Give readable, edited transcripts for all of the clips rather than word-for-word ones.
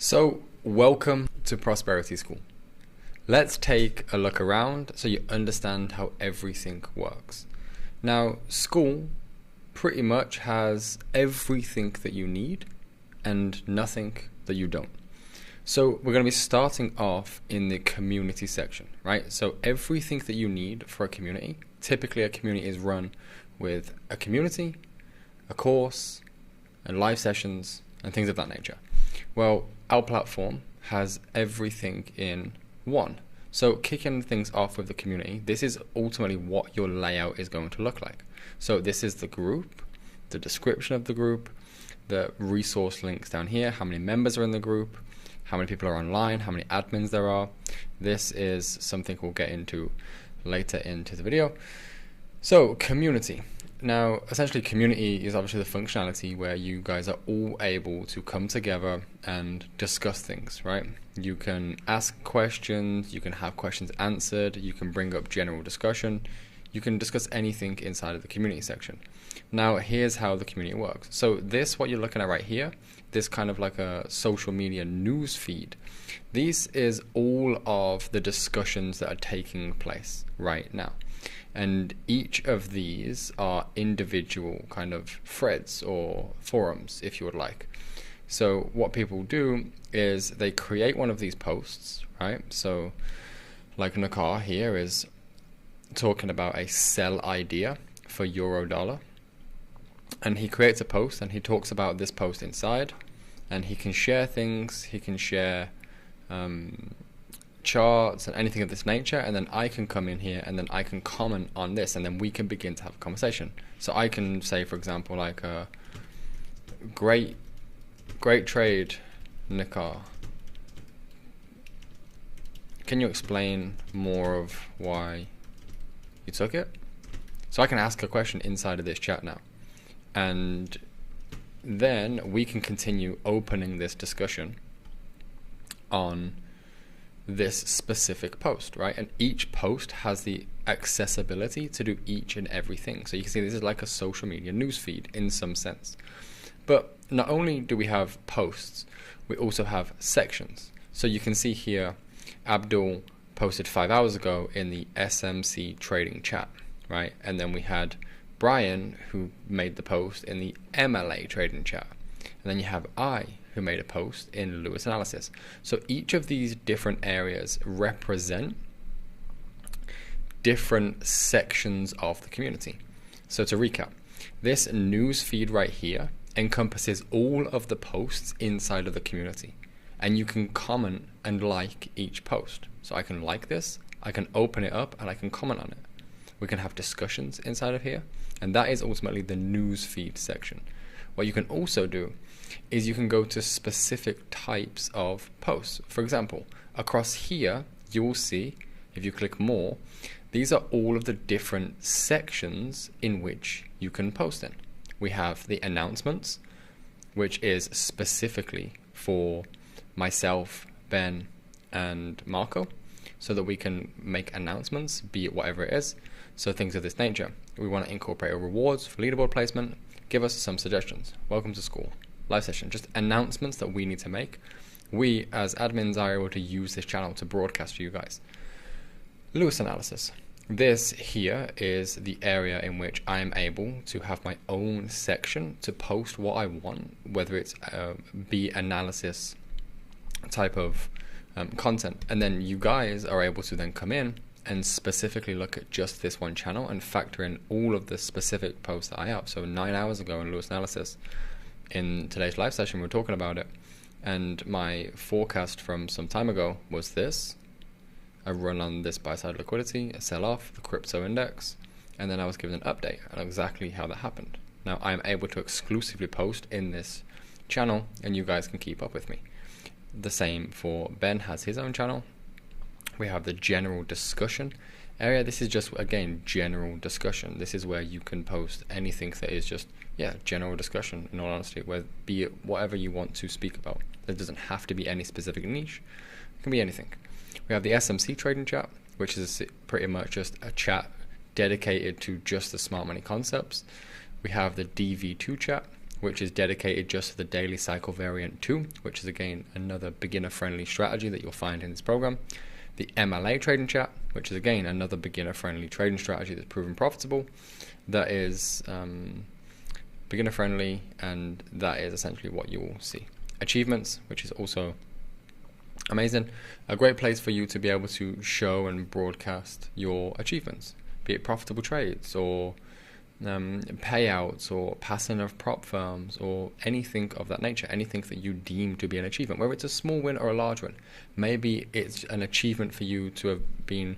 So, welcome to Prosperity School. Let's take a look around so you understand how everything works. Now, school pretty much has everything that you need and nothing that you don't. So, we're going to be starting off in the community section, right? So, everything that you need for a community, typically a community is run with a community, a course, and live sessions, and things of that nature. Well, our platform has everything in one. So kicking things off with the community, this is ultimately what your layout is going to look like. So this is the group, the description of the group, the resource links down here, how many members are in the group, how many people are online, how many admins there are. This is something we'll get into later into the video. So community. Now, essentially, community is obviously the functionality where you guys are all able to come together and discuss things, right? You can ask questions, you can have questions answered, you can bring up general discussion, you can discuss anything inside of the community section. Now, here's how the community works. So this, what you're looking at right here, this kind of like a social media news feed, this is all of the discussions that are taking place right now. And each of these are individual kind of threads or forums, if you would like. So what people do is they create one of these posts, right? So like Nakar here is talking about a sell idea for Eurodollar. And he creates a post and he talks about this post inside. And he can share things, he can share charts and anything of this nature, and then I can come in here and then I can comment on this, and then we can begin to have a conversation. So I can say, for example, like great trade, Nakar. Can you explain more of why you took it? So I can ask a question inside of this chat now, and then we can continue opening this discussion on this specific post, right? And each post has the accessibility to do each and everything. So you can see this is like a social media newsfeed in some sense. But not only do we have posts, we also have sections. So you can see here, Abdul posted 5 hours ago in the SMC trading chat, right? And then we had Brian, who made the post in the MLA trading chat. And then you have I, who made a post in Lewis Analysis. So each of these different areas represent different sections of the community. So to recap, this news feed right here encompasses all of the posts inside of the community. And you can comment and like each post. So I can like this, I can open it up, and I can comment on it. We can have discussions inside of here, and that is ultimately the news feed section. What you can also do is you can go to specific types of posts. For example, across here, you will see, if you click more, these are all of the different sections in which you can post in. We have the announcements, which is specifically for myself, Ben, and Marco, so that we can make announcements, be it whatever it is. So things of this nature. We want to incorporate rewards for leaderboard placement. Give us some suggestions. Welcome to school. Live session. Just announcements that we need to make. We, as admins, are able to use this channel to broadcast to you guys. Lewis Analysis. This here is the area in which I am able to have my own section to post what I want, whether it's be analysis type of content. And then you guys are able to then come in and specifically look at just this one channel and factor in all of the specific posts that I have. So 9 hours ago in Lewis Analysis, in today's live session, we were talking about it. And my forecast from some time ago was this. I run on this buy-side liquidity, a sell-off, the crypto index, and then I was given an update on exactly how that happened. Now I'm able to exclusively post in this channel, and you guys can keep up with me. The same for Ben has his own channel. We have the general discussion area. This is just, again, general discussion. This is where you can post anything that is just, general discussion, in all honesty, where be it whatever you want to speak about. There doesn't have to be any specific niche. It can be anything. We have the SMC trading chat, which is pretty much just a chat dedicated to just the smart money concepts. We have the DV2 chat, which is dedicated just to the daily cycle variant 2, which is again another beginner-friendly strategy that you'll find in this program. The MLA trading chat, which is again another beginner-friendly trading strategy that's proven profitable. That is beginner-friendly, and that is essentially what you will see. Achievements, which is also amazing. A great place for you to be able to show and broadcast your achievements, be it profitable trades or payouts or passing of prop firms or anything of that nature, anything that you deem to be an achievement, whether it's a small win or a large win. Maybe it's an achievement for you to have been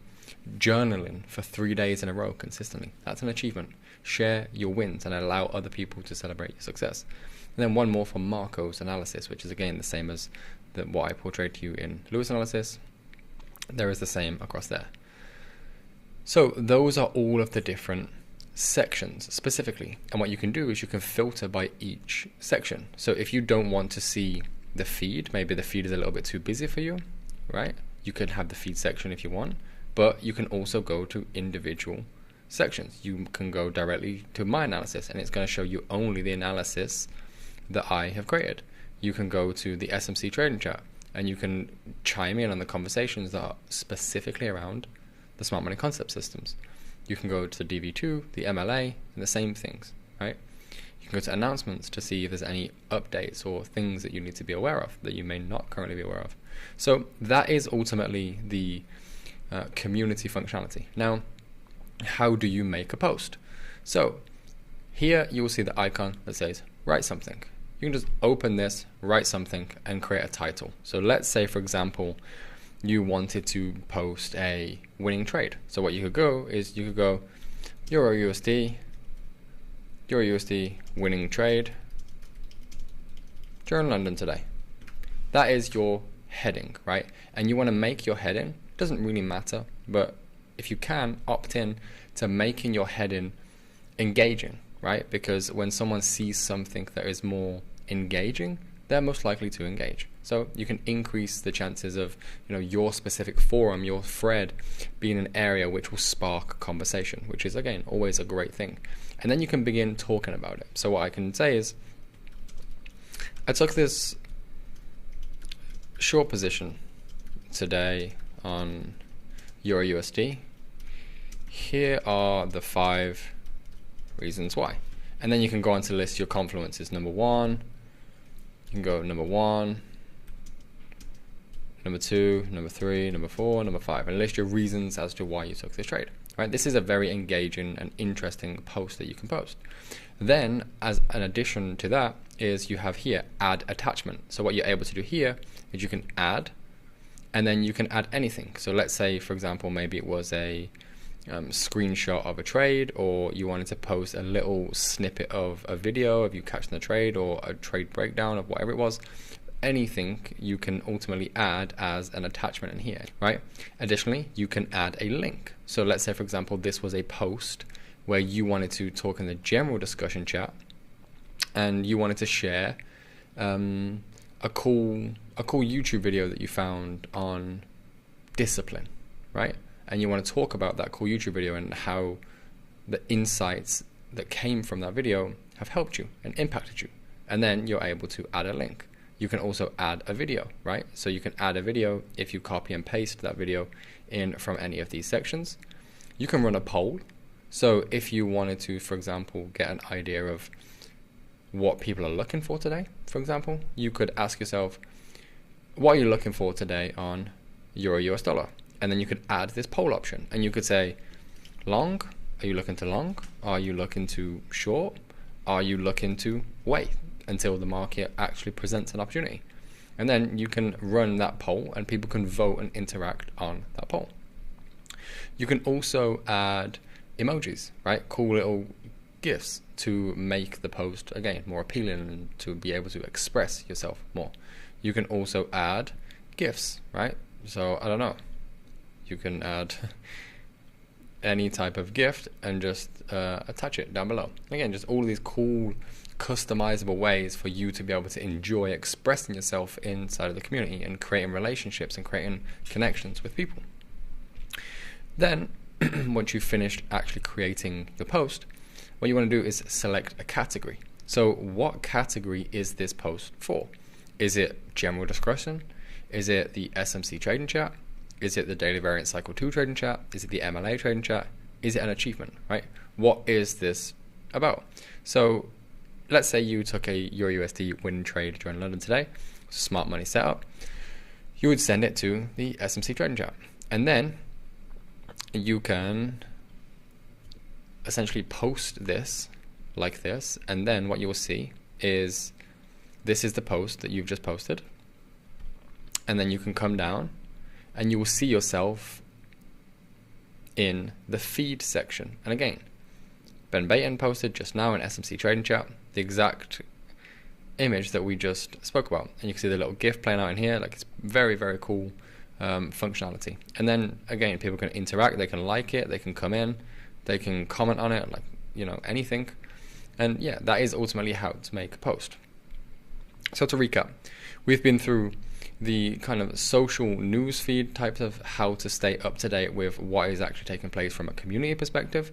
journaling for 3 days in a row consistently. That's an achievement. Share your wins and allow other people to celebrate your success. And then one more for Marco's analysis, which is again the same as what I portrayed to you in Lewis analysis. There is the same across there. So those are all of the different sections specifically, and what you can do is you can filter by each section. So if you don't want to see the feed, maybe the feed is a little bit too busy for you, right? You can have the feed section if you want, but you can also go to individual sections. You can go directly to my analysis, and it's going to show you only the analysis that I have created. You can go to the SMC trading chat, and you can chime in on the conversations that are specifically around the smart money concept systems. You can go to the DV2, the MLA, and the same things, right? You can go to announcements to see if there's any updates or things that you need to be aware of that you may not currently be aware of. So that is ultimately the community functionality. Now, how do you make a post? So here you will see the icon that says write something. You can just open this, write something, and create a title. So let's say, for example, you wanted to post a winning trade. So what you could go is you could go Euro USD winning trade during London today. That is your heading, right? And you want to make your heading, doesn't really matter, but if you can, opt in to making your heading engaging, right? Because when someone sees something that is more engaging, they're most likely to engage. So you can increase the chances of, your specific forum, your thread, being an area which will spark conversation, which is, again, always a great thing. And then you can begin talking about it. So what I can say is, I took this short position today on Euro USD. Here are the 5 reasons why. And then you can go on to list your confluences. Number 1, you can go number 1, number 2, number 3, number 4, number 5, and list your reasons as to why you took this trade. Right? This is a very engaging and interesting post that you can post. Then, as an addition to that, is you have here add attachment. So what you're able to do here is you can add, and then you can add anything. So let's say, for example, maybe it was a screenshot of a trade, or you wanted to post a little snippet of a video of you catching the trade, or a trade breakdown of whatever it was. Anything you can ultimately add as an attachment in here, right? Additionally, you can add a link. So let's say, for example, this was a post where you wanted to talk in the general discussion chat, and you wanted to share a cool YouTube video that you found on discipline, right? And you want to talk about that cool YouTube video and how the insights that came from that video have helped you and impacted you. And then you're able to add a link. You can also add a video, right? So you can add a video if you copy and paste that video in from any of these sections. You can run a poll. So if you wanted to, for example, get an idea of what people are looking for today, for example, you could ask yourself, what are you looking for today on Euro US dollar? And then you could add this poll option, and you could say, long, are you looking to long? Are you looking to short? Are you looking to wait until the market actually presents an opportunity? And then you can run that poll, and people can vote and interact on that poll. You can also add emojis, right? Cool little GIFs to make the post, again, more appealing and to be able to express yourself more. You can also add GIFs, right? So, I don't know. You can add any type of gift and just attach it down below. Again, just all these cool, customizable ways for you to be able to enjoy expressing yourself inside of the community and creating relationships and creating connections with people. Then, once you've finished actually creating the post, what you want to do is select a category. So what category is this post for? Is it general discussion? Is it the SMC trading chat? Is it the daily variance cycle 2 trading chat? Is it the MLA trading chat? Is it an achievement, right? What is this about? So let's say you took a EURUSD win trade during London today, smart money setup. You would send it to the SMC trading chat, and then you can essentially post this like this, and then what you will see is this is the post that you've just posted, and then you can come down and you will see yourself in the feed section. And again, Ben Baton posted just now in SMC trading chat the exact image that we just spoke about, and you can see the little GIF playing out in here. Like, it's very, very cool functionality. And then again, people can interact, they can like it, they can come in, they can comment on it, like, you know, anything. And yeah, that is ultimately how to make a post. So to recap, we've been through the kind of social news feed types of how to stay up to date with what is actually taking place from a community perspective.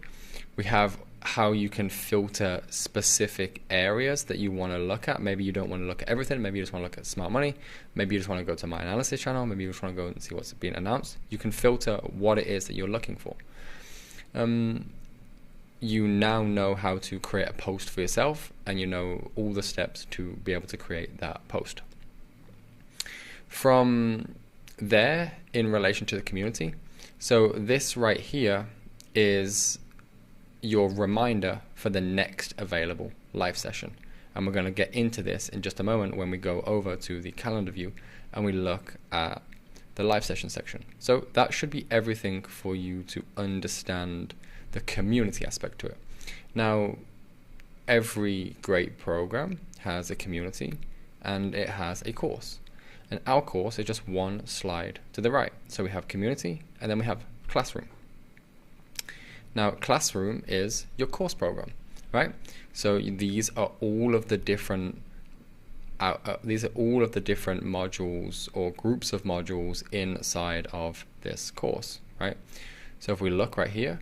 We have how you can filter specific areas that you want to look at. Maybe you don't want to look at everything. Maybe you just want to look at smart money. Maybe you just want to go to my analysis channel. Maybe you just want to go and see what's being announced. You can filter what it is that you're looking for. You now know how to create a post for yourself, and you know all the steps to be able to create that post. From there, in relation to the community, so this right here is your reminder for the next available live session. And we're going to get into this in just a moment when we go over to the calendar view and we look at the live session section. So that should be everything for you to understand the community aspect to it. Now, every great program has a community and it has a course. And our course is just one slide to the right. So we have community and then we have classroom. Now, classroom is your course program, right? So these are all of the different modules or groups of modules inside of this course, right? So if we look right here,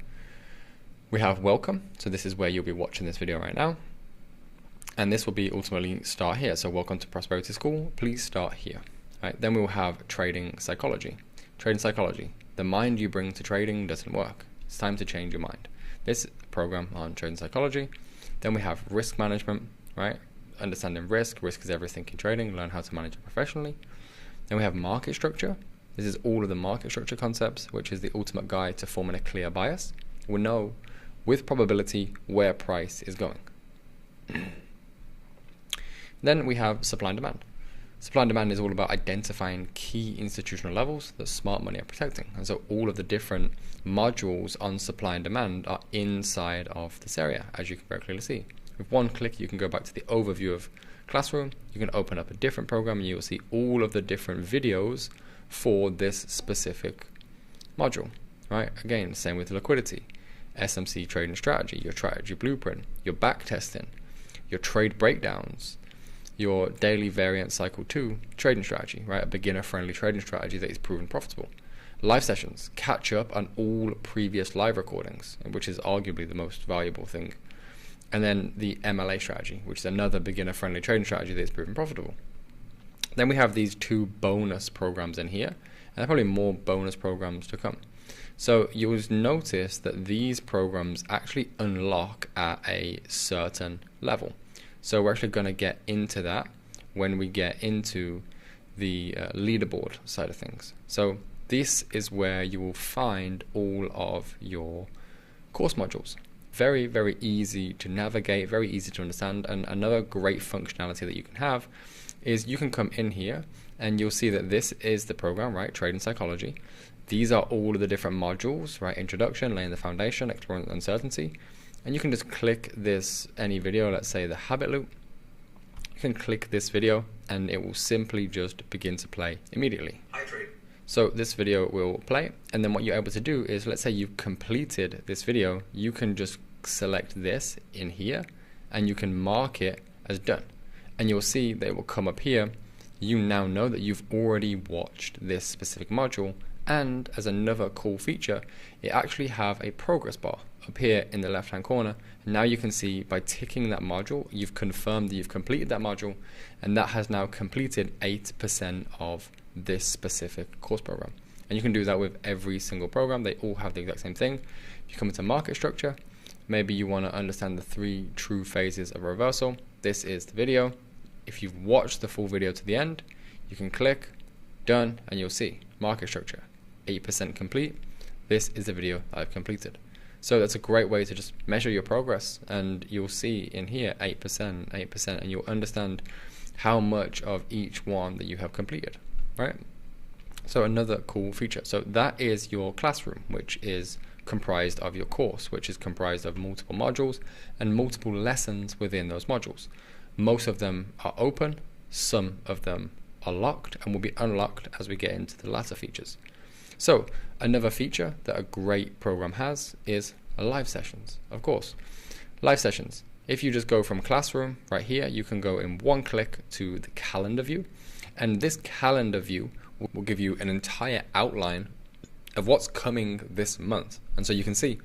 we have welcome. So this is where you'll be watching this video right now. And this will be ultimately start here. So welcome to Prosperity School, please start here. Right? Then we will have trading psychology. Trading psychology, the mind you bring to trading doesn't work. It's time to change your mind. This program on trading psychology. Then we have risk management, right? Understanding risk. Risk is everything in trading. Learn how to manage it professionally. Then we have market structure. This is all of the market structure concepts, which is the ultimate guide to forming a clear bias. We know with probability where price is going. Then we have supply and demand. Supply and demand is all about identifying key institutional levels that smart money are protecting. And so all of the different modules on supply and demand are inside of this area, as you can very clearly see. With one click, you can go back to the overview of Classroom. You can open up a different program and you will see all of the different videos for this specific module, right? Again, same with liquidity, SMC trading strategy, your strategy blueprint, your back testing, your trade breakdowns, your daily variance cycle 2 trading strategy, right? A beginner friendly trading strategy that is proven profitable. Live sessions, catch up on all previous live recordings, which is arguably the most valuable thing. And then the MLA strategy, which is another beginner friendly trading strategy that is proven profitable. Then we have these 2 bonus programs in here, and there are probably more bonus programs to come. So you'll notice that these programs actually unlock at a certain level. So we're actually going to get into that when we get into the leaderboard side of things. So this is where you will find all of your course modules. Very, very easy to navigate, very easy to understand. And another great functionality that you can have is you can come in here and you'll see that this is the program, right? Trading psychology. These are all of the different modules, right? Introduction, laying the foundation, exploring uncertainty. And you can just click this, any video, let's say the habit loop. You can click this video and it will simply just begin to play immediately. Hi, trade. So this video will play, and then what you're able to do is, let's say you've completed this video, you can just select this in here and you can mark it as done. And you'll see that it will come up here. You now know that you've already watched this specific module, and as another cool feature, it actually have a progress bar. up here in the left hand corner. Now you can see by ticking that module, you've confirmed that you've completed that module, and that has now completed 8% of this specific course program. And you can do that with every single program. They all have the exact same thing. You come into market structure. Maybe you want to understand the 3 true phases of reversal. This is the video. If you've watched the full video to the end, you can click done, and you'll see market structure 8% complete. This is the video that I've completed. So that's a great way to just measure your progress, and you'll see in here 8%, and you'll understand how much of each one that you have completed, right? So another cool feature. So that is your classroom, which is comprised of your course, which is comprised of multiple modules and multiple lessons within those modules. Most of them are open, some of them are locked and will be unlocked as we get into the latter features. So another feature that a great program has is live sessions. Of course, live sessions. If you just go from classroom right here, you can go in one click to the calendar view, and this calendar view will give you an entire outline of what's coming this month. And so you can see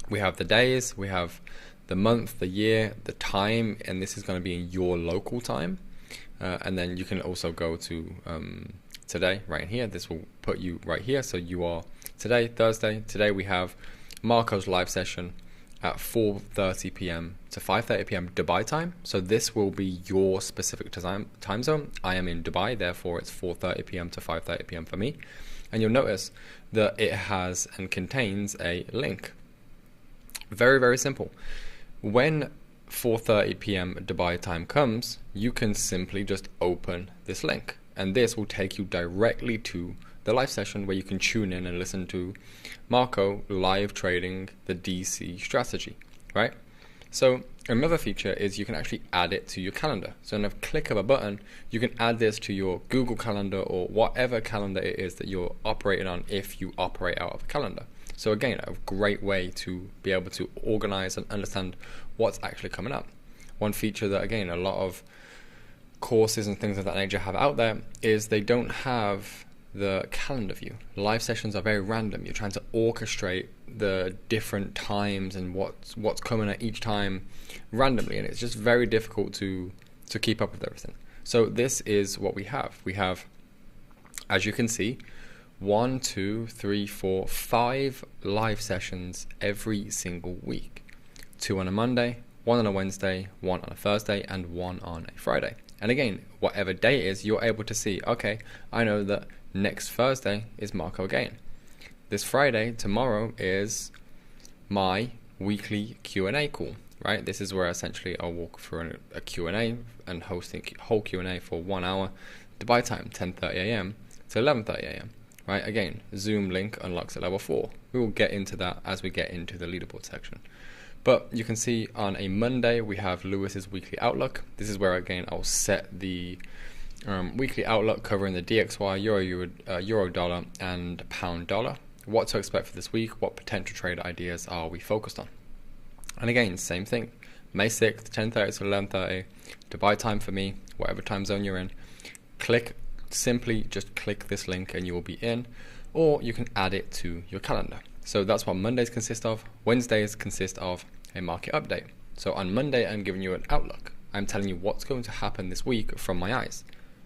we have the days, we have the month, the year, the time, and this is going to be in your local time. And then you can also go to today right in here. This will put you right here. So you are today, Thursday. Today we have Marco's live session at 4:30 p.m. to 5:30 p.m. Dubai time. So this will be your specific time zone. I am in Dubai, therefore it's 4:30 p.m. to 5:30 p.m. for me. And you'll notice that it has and contains a link. Very, very simple. When 4:30 p.m. Dubai time comes, you can simply just open this link, and this will take you directly to the live session where you can tune in and listen to Marco live trading the DC strategy, right? So another feature is you can actually add it to your calendar. So in a click of a button, you can add this to your Google Calendar or whatever calendar it is that you're operating on if you operate out of a calendar. So again, a great way to be able to organize and understand what's actually coming up. One feature that, again, a lot of courses and things of that nature have out there is they don't have the calendar view. Live sessions are very random. You're trying to orchestrate the different times and what's coming at each time randomly, and it's just very difficult to keep up with everything. So this is what we have. We have, as you can see, 1, 2, 3, 4, 5 live sessions every single week. 2 on a Monday, 1 on a Wednesday, 1 on a Thursday, and 1 on a Friday. And again, whatever day it is, you're able to see, okay, I know that next Thursday is Marco Again. This Friday, tomorrow, is my weekly Q&A call, right? This is where essentially I'll walk through a Q&A and host a whole Q&A for 1 hour, Dubai time, 10:30 a.m. to 11:30 a.m. Right? Again, Zoom link unlocks at level 4. We will get into that as we get into the leaderboard section. But you can see on a Monday, we have Lewis's weekly outlook. This is where, again, I'll set the weekly outlook covering the DXY, Euro dollar, and pound dollar. What to expect for this week, what potential trade ideas are we focused on. And again, same thing. May 6th, 10:30 to 11:30, Dubai time for me, whatever time zone you're in. Simply just click this link and you will be in, or you can add it to your calendar. So that's what Mondays consist of. Wednesdays consist of a market update. So on Monday, I'm giving you an outlook. I'm telling you what's going to happen this week from my eyes.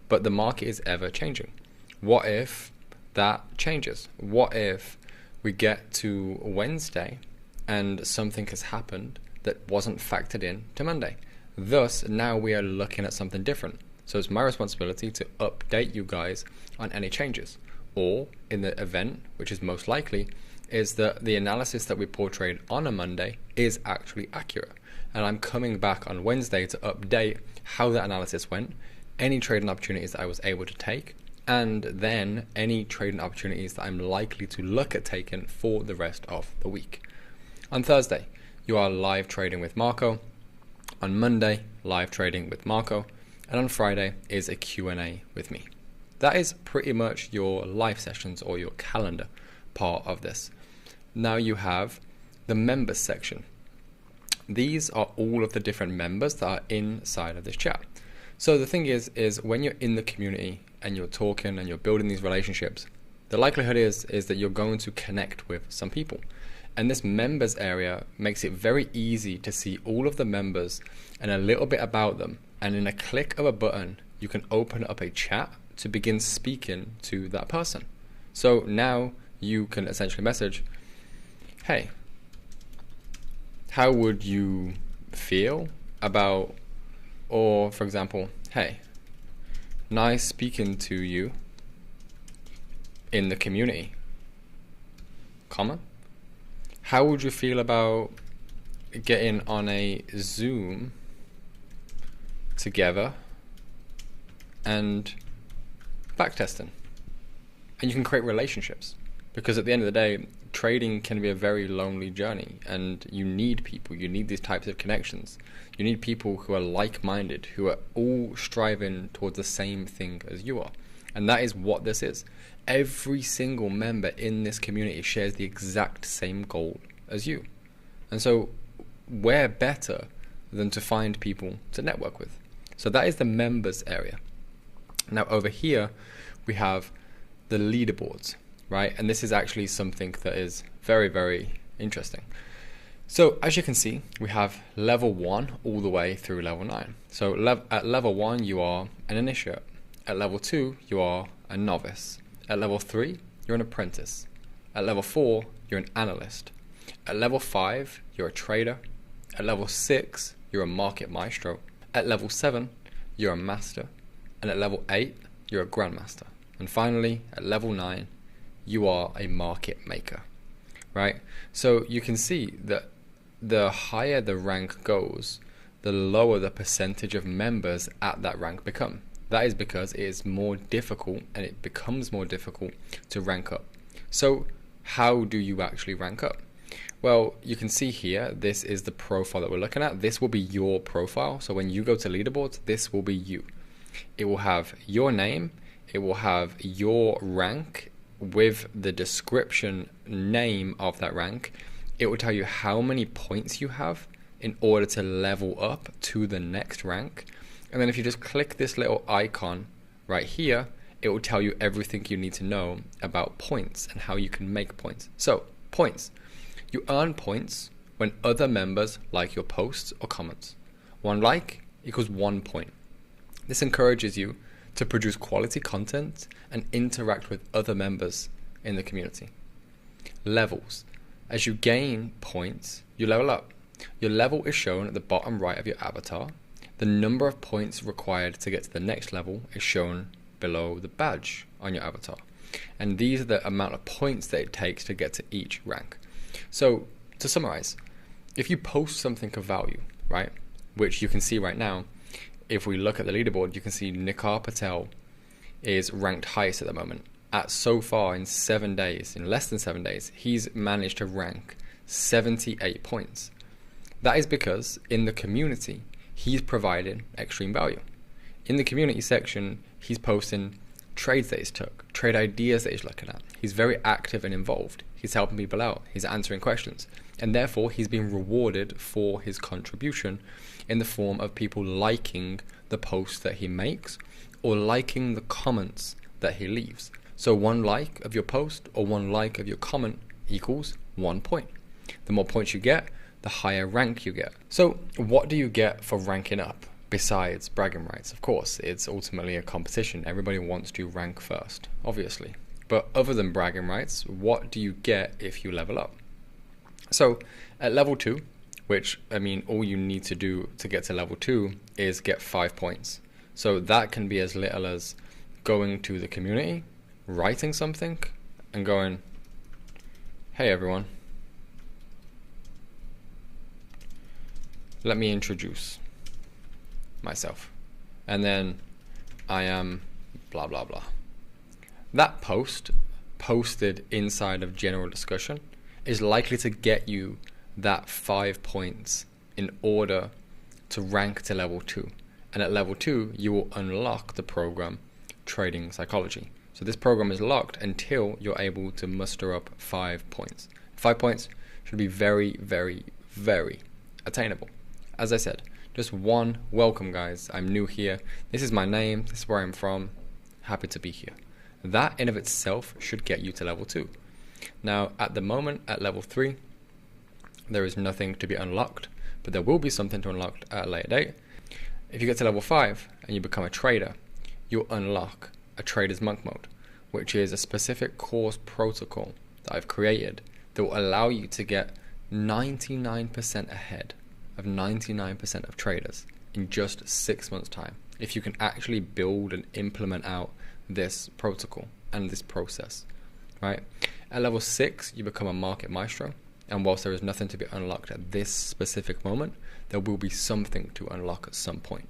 But the market is ever changing. What if that changes? What if we get to Wednesday and something has happened that wasn't factored in to Monday? Thus, now we are looking at something different. So it's my responsibility to update you guys on any changes. Or in the event, which is most likely, is that the analysis that we portrayed on a Monday is actually accurate. And I'm coming back on Wednesday to update how that analysis went, any trading opportunities that I was able to take, and then any trading opportunities that I'm likely to look at taking for the rest of the week. On Thursday, you are live trading with Marco. On Monday, live trading with Marco. And on Friday is a Q&A with me. That is pretty much your live sessions or your calendar part of this. Now you have the members section. These are all of the different members that are inside of this chat. So the thing is when you're in the community and you're talking and you're building these relationships, the likelihood is that you're going to connect with some people. And this members area makes it very easy to see all of the members and a little bit about them. And in a click of a button, you can open up a chat to begin speaking to that person. So now you can essentially message, hey, how would you feel about, or for example, hey, nice speaking to you in the community, comma, how would you feel about getting on a Zoom together and backtesting? And you can create relationships, because at the end of the day, trading can be a very lonely journey, and you need people, you need these types of connections. You need people who are like-minded, who are all striving towards the same thing as you are. And that is what this is. Every single member in this community shares the exact same goal as you. And so where better than to find people to network with? So that is the members area. Now over here, we have the leaderboards, right? And this is actually something that is very, very interesting. So as you can see, we have level 1 all the way through level 9. So at level 1, you are an initiate. At level 2, you are a novice. At level 3, you're an apprentice. At level 4, you're an analyst. At level 5, you're a trader. At level 6, you're a market maestro. At level 7, you're a master. And at level 8, you're a grandmaster. And finally, at level 9, you are a market maker, right? So you can see that the higher the rank goes, the lower the percentage of members at that rank become. That is because it is more difficult, and it becomes more difficult to rank up. So how do you actually rank up? Well, you can see here, this is the profile that we're looking at. This will be your profile. So when you go to leaderboards, this will be you. It will have your name, it will have your rank with the description name of that rank. It will tell you how many points you have in order to level up to the next rank. And then if you just click this little icon right here, it will tell you everything you need to know about points and how you can make points. So, points. You earn points when other members like your posts or comments. 1 like equals 1 point. This encourages you to produce quality content and interact with other members in the community. Levels. As you gain points, you level up. Your level is shown at the bottom right of your avatar. The number of points required to get to the next level is shown below the badge on your avatar. And these are the amount of points that it takes to get to each rank. So to summarize, if you post something of value, right, which you can see right now, if we look at the leaderboard, you can see Nikar Patel is ranked highest at the moment. At so far in 7 days, in less than 7 days, he's managed to rank 78 points. That is because in the community, he's providing extreme value. In the community section, he's posting trades that he's took, trade ideas that he's looking at. He's very active and involved. He's helping people out. He's answering questions. And therefore, he's being rewarded for his contribution in the form of people liking the posts that he makes or liking the comments that he leaves. So 1 like of your post or 1 like of your comment equals 1 point. The more points you get, the higher rank you get. So what do you get for ranking up besides bragging rights? Of course, it's ultimately a competition. Everybody wants to rank first, obviously. But other than bragging rights, what do you get if you level up? So at level 2, which, I mean, all you need to do to get to level 2 is get 5 points. So that can be as little as going to the community, writing something, and going, hey everyone, let me introduce myself. And then I am blah, blah, blah. That post, posted inside of general discussion, is likely to get you that 5 points in order to rank to level 2. And at level 2, you will unlock the program Trading Psychology. So this program is locked until you're able to muster up 5 points. 5 points should be very, very, very attainable. As I said, just 1 welcome, guys. I'm new here. This is my name. This is where I'm from. Happy to be here. That in of itself should get you to level 2. Now, at the moment, at level 3, there is nothing to be unlocked, but there will be something to unlock at a later date. If you get to level 5 and you become a trader, you'll unlock a trader's monk mode, which is a specific course protocol that I've created that will allow you to get 99% ahead of 99% of traders in just 6 months' time, if you can actually build and implement out this protocol and this process, right? At level 6, you become a market maestro, and whilst there is nothing to be unlocked at this specific moment, there will be something to unlock at some point.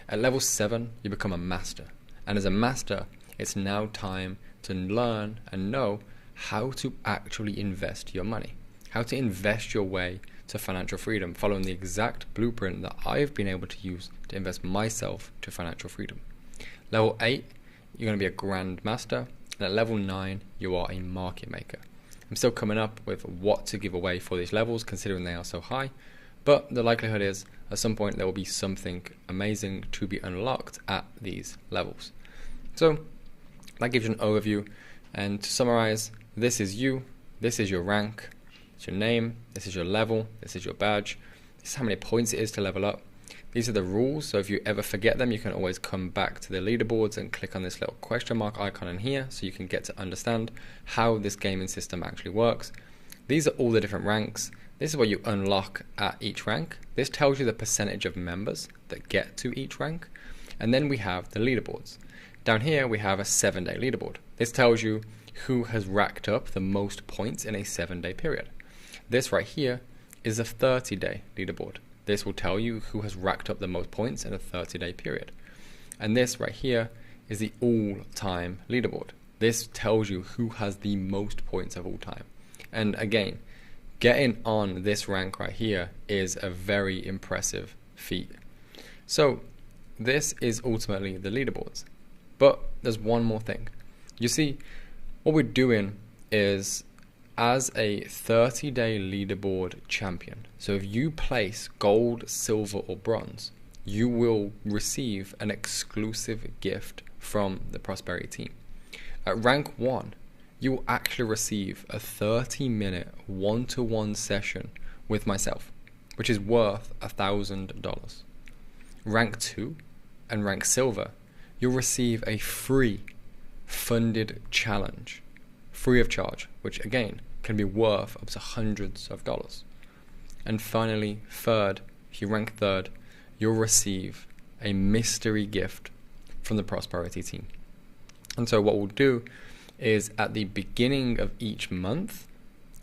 At level 7, you become a master, and as a master, it's now time to learn and know how to actually invest your money, how to invest your way to financial freedom, following the exact blueprint that I've been able to use to invest myself to financial freedom. Level 8, you're going to be a grand master, and at level 9, you are a market maker. I'm still coming up with what to give away for these levels, considering they are so high, but the likelihood is at some point there will be something amazing to be unlocked at these levels. So that gives you an overview, and to summarize, this is you, this is your rank, it's your name, this is your level, this is your badge, this is how many points it is to level up. These are the rules, so if you ever forget them, you can always come back to the leaderboards and click on this little question mark icon in here so you can get to understand how this gaming system actually works. These are all the different ranks. This is what you unlock at each rank. This tells you the percentage of members that get to each rank. And then we have the leaderboards. Down here we have a 7-day leaderboard. This tells you who has racked up the most points in a 7-day period. This right here is a 30-day leaderboard. This will tell you who has racked up the most points in a 30-day period. And this right here is the all-time leaderboard. This tells you who has the most points of all time. And again, getting on this rank right here is a very impressive feat. So this is ultimately the leaderboards. But there's one more thing. You see, what we're doing is, as a 30-day leaderboard champion, so if you place gold, silver, or bronze, you will receive an exclusive gift from the Prosperity team. At rank 1, you will actually receive a 30-minute one-to-one session with myself, which is worth $1,000. Rank 2 and rank silver, you'll receive a free funded challenge, free of charge, which again can be worth up to hundreds of dollars. And finally, third, if you rank third, you'll receive a mystery gift from the Prosperity team. And so what we'll do is, at the beginning of each month,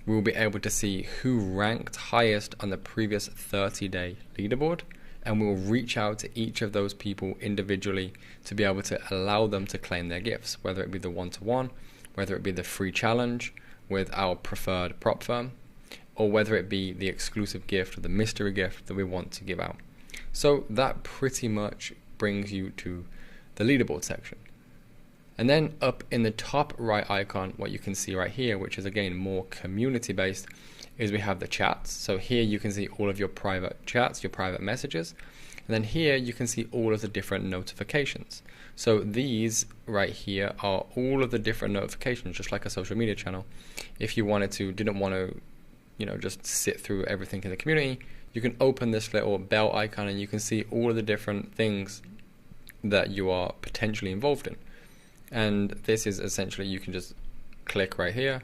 we'll be able to see who ranked highest on the previous 30-day leaderboard, and we'll reach out to each of those people individually to be able to allow them to claim their gifts, whether it be the one-to-one, whether it be the free challenge with our preferred prop firm, or whether it be the exclusive gift or the mystery gift that we want to give out. So that pretty much brings you to the leaderboard section. And then up in the top right icon, what you can see right here, which is again more community based, is we have the chats. So here you can see all of your private chats, your private messages. And then here you can see all of the different notifications. So these right here are all of the different notifications, just like a social media channel. If you didn't want to, just sit through everything in the community, you can open this little bell icon and you can see all of the different things that you are potentially involved in. And this is essentially, you can just click right here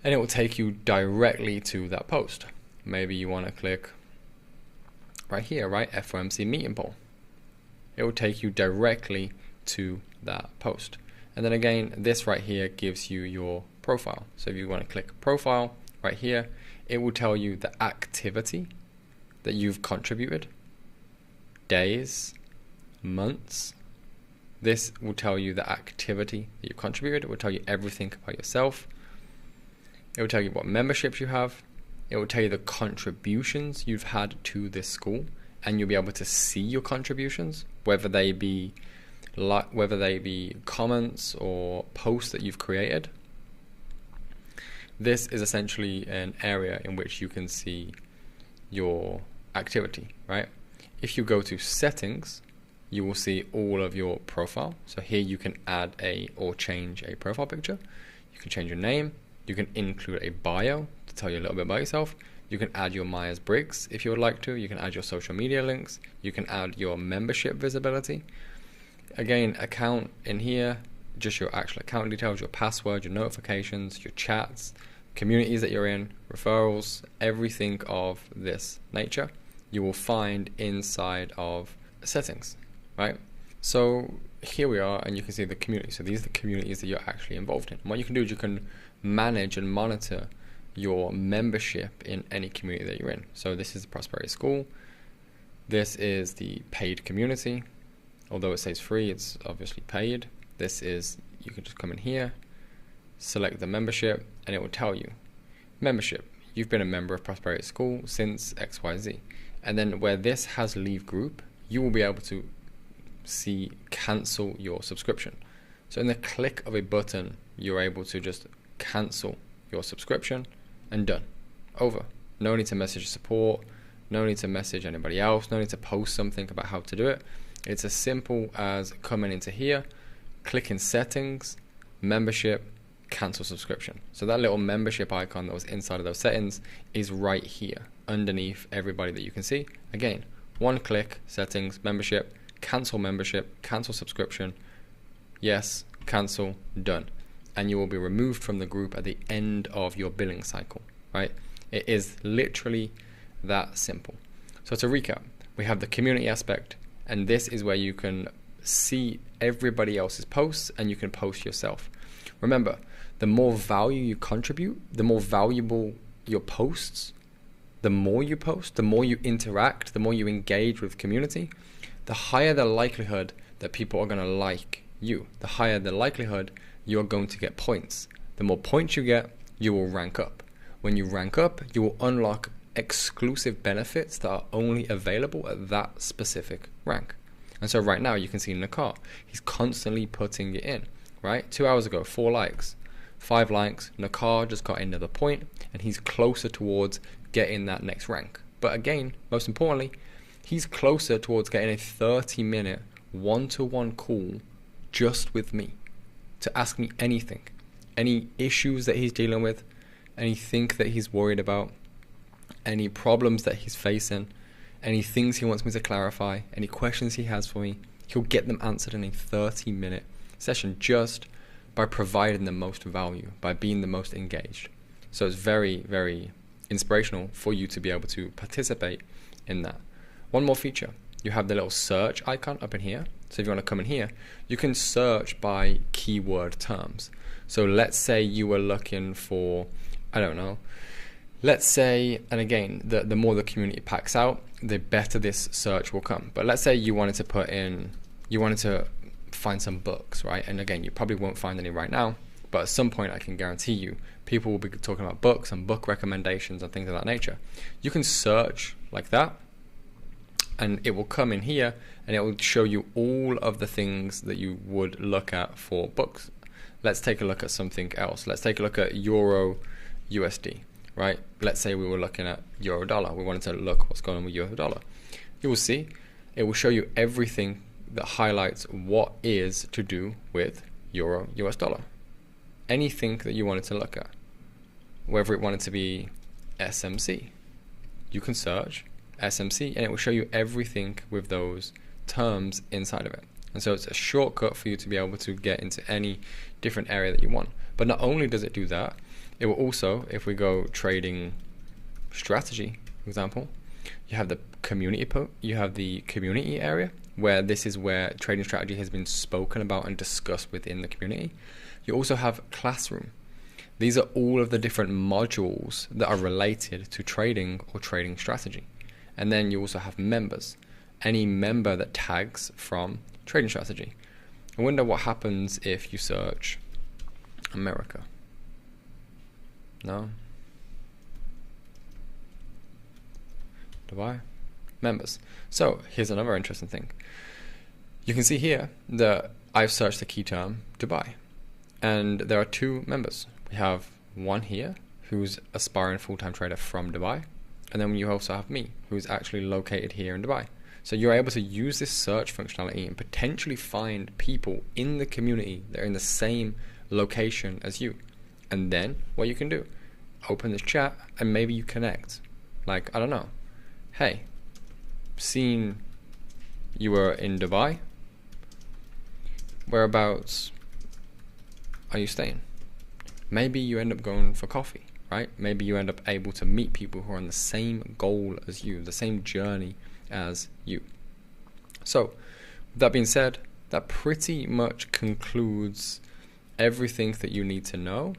and it will take you directly to that post. Maybe you want to click right here, right? FOMC meeting poll. It will take you directly to that post. And then again, this right here gives you your profile. So if you want to click profile right here, it will tell you the activity that you've contributed, days, months. This will tell you the activity that you contributed. It will tell you everything about yourself. It will tell you what memberships you have. It will tell you the contributions you've had to this school, and you'll be able to see your contributions, whether they be comments or posts that you've created. This is essentially an area in which you can see your activity, right? If you go to settings, you will see all of your profile. So here you can add or change a profile picture. You can change your name. You can include a bio to tell you a little bit about yourself. You can add your Myers-Briggs if you would like to. You can add your social media links. You can add your membership visibility. Again, account in here, just your actual account details, your password, your notifications, your chats, communities that you're in, referrals, everything of this nature you will find inside of settings, right? So here we are, and you can see the community. So these are the communities that you're actually involved in. And what you can do is you can manage and monitor your membership in any community that you're in. So this is the Prosperity School. This is the paid community. Although it says free, it's obviously paid. This is, you can just come in here, select the membership, and it will tell you, membership, you've been a member of Prosperity School since XYZ. And then where this has leave group, you will be able to see cancel your subscription. So in the click of a button, you're able to just cancel your subscription and done. Over. No need to message support, no need to message anybody else, no need to post something about how to do it. It's as simple as coming into here, clicking settings, membership, cancel subscription. So that little membership icon that was inside of those settings is right here underneath everybody that you can see. Again, one click, settings, membership, cancel subscription, yes, cancel, done. And you will be removed from the group at the end of your billing cycle, right? It is literally that simple. So to recap, we have the community aspect, and this is where you can see everybody else's posts and you can post yourself. Remember, the more value you contribute, the more valuable your posts, the more you post, the more you interact, the more you engage with community, the higher the likelihood that people are going to like you. The higher the likelihood you're going to get points. The more points you get, you will rank up. When you rank up, you will unlock exclusive benefits that are only available at that specific rank. And so right now you can see Nakar, he's constantly putting it in, right? 2 hours ago, 4 likes, 5 likes, Nakar just got another point, and he's closer towards getting that next rank. But again, most importantly, he's closer towards getting a 30-minute one-to-one call just with me to ask me anything, any issues that he's dealing with, anything that he's worried about, any problems that he's facing, any things he wants me to clarify, any questions he has for me. He'll get them answered in a 30-minute session just by providing the most value, by being the most engaged. So it's very, very inspirational for you to be able to participate in that. One more feature, you have the little search icon up in here. So if you want to come in here, you can search by keyword terms. So let's say you were looking for, I don't know, let's say, and again, the more the community packs out, the better this search will come. But let's say you wanted to put in, you wanted to find some books, right? And again, you probably won't find any right now, but at some point I can guarantee you, people will be talking about books and book recommendations and things of that nature. You can search like that, and it will come in here, and it will show you all of the things that you would look at for books. Let's take a look at something else. Let's take a look at Euro USD, right? Let's say we were looking at Euro dollar. We wanted to look what's going on with Euro dollar. You will see, it will show you everything that highlights what is to do with Euro US dollar. Anything that you wanted to look at, whether it wanted to be SMC, you can search SMC and it will show you everything with those terms inside of it. And so it's a shortcut for you to be able to get into any different area that you want. But not only does it do that, it will also, if we go trading strategy, for example, you have the community area, where this is where trading strategy has been spoken about and discussed within the community. You also have classroom. These are all of the different modules that are related to trading or trading strategy. And then you also have members, any member that tags from trading strategy. I wonder what happens if you search America. No? Dubai? Members. So here's another interesting thing. You can see here that I've searched the key term Dubai, and there are 2 members. We have one here who's aspiring full-time trader from Dubai, and then you also have me who's actually located here in Dubai. So you're able to use this search functionality and potentially find people in the community that are in the same location as you. And then what you can do, open this chat and maybe you connect. Like, I don't know, hey, seen you were in Dubai, whereabouts are you staying? Maybe you end up going for coffee, right? Maybe you end up able to meet people who are on the same goal as you, the same journey as you. So, with that being said, that pretty much concludes everything that you need to know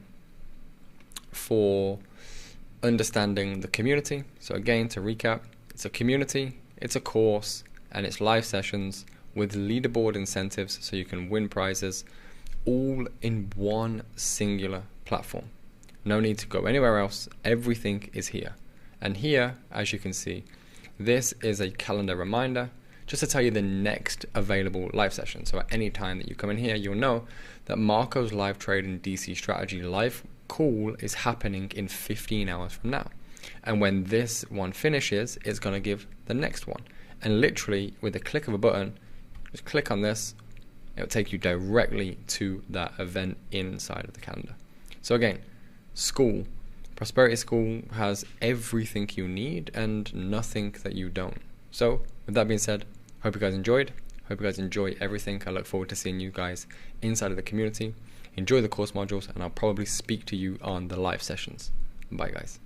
for understanding the community. So again, to recap, it's a community, it's a course, and it's live sessions with leaderboard incentives so you can win prizes, all in one singular platform. No need to go anywhere else. Everything is here. And here, as you can see, this is a calendar reminder just to tell you the next available live session. So at any time that you come in here, you'll know that Marco's live trading DC strategy live call is happening in 15 hours from now. And when this one finishes, it's going to give the next one. And literally, with the click of a button, just click on this, it'll take you directly to that event inside of the calendar. So again, school, Prosperity School has everything you need and nothing that you don't. So with that being said, hope you guys enjoyed. Hope you guys enjoy everything. I look forward to seeing you guys inside of the community. Enjoy the course modules, and I'll probably speak to you on the live sessions. Bye guys.